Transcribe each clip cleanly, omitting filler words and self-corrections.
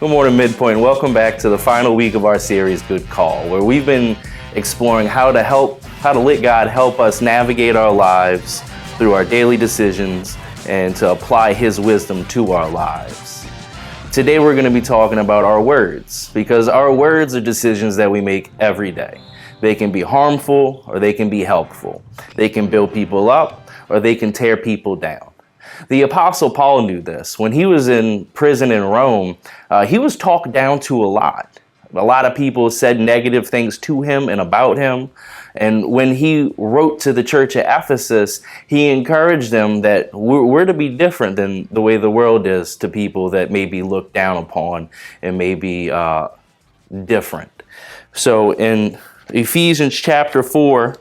Good morning, Midpoint. Welcome back to the final week of our series, Good Call, where we've been exploring how to let God help us navigate our lives through our daily decisions and to apply His wisdom to our lives. Today, we're going to be talking about our words, because our words are decisions that we make every day. They can be harmful or they can be helpful. They can build people up or they can tear people down. The Apostle Paul knew this. When he was in prison in Rome, he was talked down to a lot. A lot of people said negative things to him and about him. And when he wrote to the church at Ephesus, he encouraged them that we're to be different than the way the world is to people that may be looked down upon and may be different. So in Ephesians chapter 4,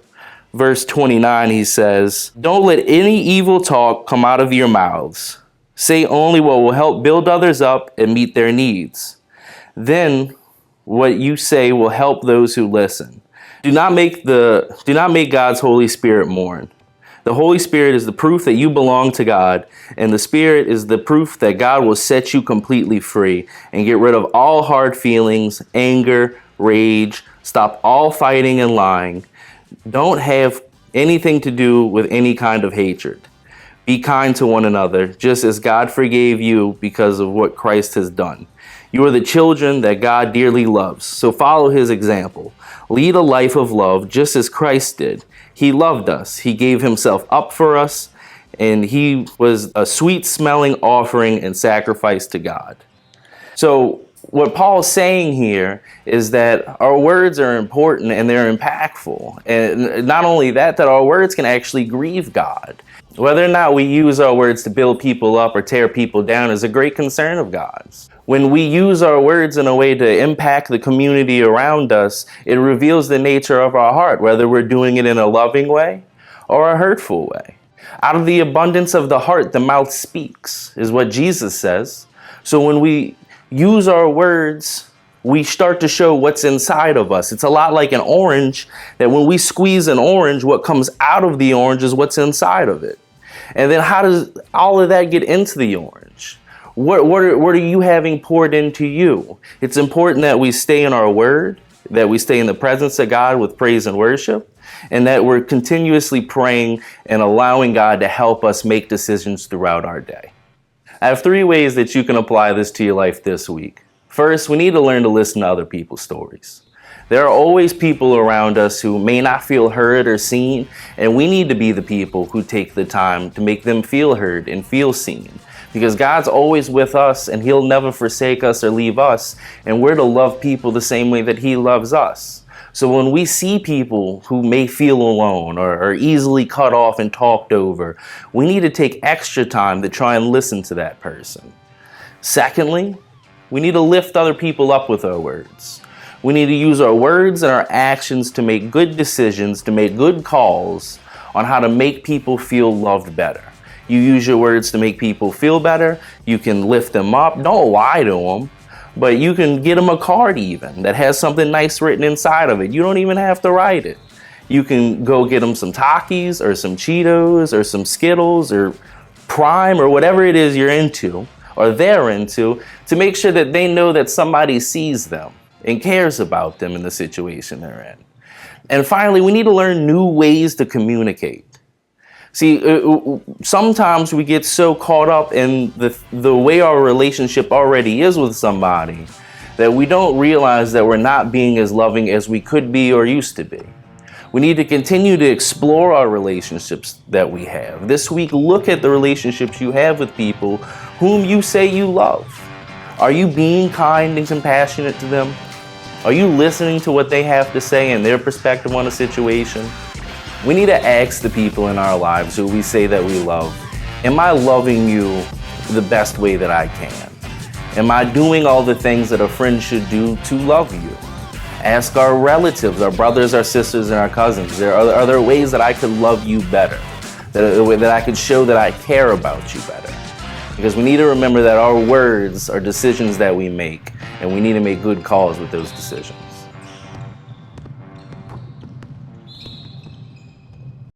verse 29, he says, "Don't let any evil talk come out of your mouths. Say only what will help build others up and meet their needs. Then what you say will help those who listen. Do not make God's Holy Spirit mourn. The Holy Spirit is the proof that you belong to God, and the Spirit is the proof that God will set you completely free and get rid of all hard feelings, anger, rage. Stop all fighting and lying. Don't have anything to do with any kind of hatred. Be kind to one another, just as God forgave you because of what Christ has done. You are the children that God dearly loves, so follow His example. Lead a life of love just as Christ did. He loved us. He gave Himself up for us, and He was a sweet-smelling offering and sacrifice to God." So what Paul's saying here is that our words are important and they're impactful. And not only that our words can actually grieve God. Whether or not we use our words to build people up or tear people down is a great concern of God's. When we use our words in a way to impact the community around us, it reveals the nature of our heart, whether we're doing it in a loving way or a hurtful way. Out of the abundance of the heart, the mouth speaks, is what Jesus says. So when we use our words, we start to show what's inside of us. It's a lot like an orange, that when we squeeze an orange, what comes out of the orange is what's inside of it. And then how does all of that get into the orange? What are you having poured into you? It's important that we stay in our word, that we stay in the presence of God with praise and worship, and that we're continuously praying and allowing God to help us make decisions throughout our day. I have 3 ways that you can apply this to your life this week. First, we need to learn to listen to other people's stories. There are always people around us who may not feel heard or seen, and we need to be the people who take the time to make them feel heard and feel seen. Because God's always with us, and He'll never forsake us or leave us, and we're to love people the same way that He loves us. So when we see people who may feel alone or are easily cut off and talked over, we need to take extra time to try and listen to that person. Secondly, we need to lift other people up with our words. We need to use our words and our actions to make good decisions, to make good calls on how to make people feel loved better. You use your words to make people feel better. You can lift them up. Don't lie to them. But you can get them a card even that has something nice written inside of it. You don't even have to write it. You can go get them some Takis or some Cheetos or some Skittles or Prime or whatever it is you're into or they're into, to make sure that they know that somebody sees them and cares about them in the situation they're in. And finally, we need to learn new ways to communicate. See, sometimes we get so caught up in the way our relationship already is with somebody that we don't realize that we're not being as loving as we could be or used to be. We need to continue to explore our relationships that we have. This week, look at the relationships you have with people whom you say you love. Are you being kind and compassionate to them? Are you listening to what they have to say and their perspective on a situation? We need to ask the people in our lives who we say that we love, am I loving you the best way that I can? Am I doing all the things that a friend should do to love you? Ask our relatives, our brothers, our sisters, and our cousins. Are there ways that I could love you better? That I could show that I care about you better? Because we need to remember that our words are decisions that we make, and we need to make good calls with those decisions.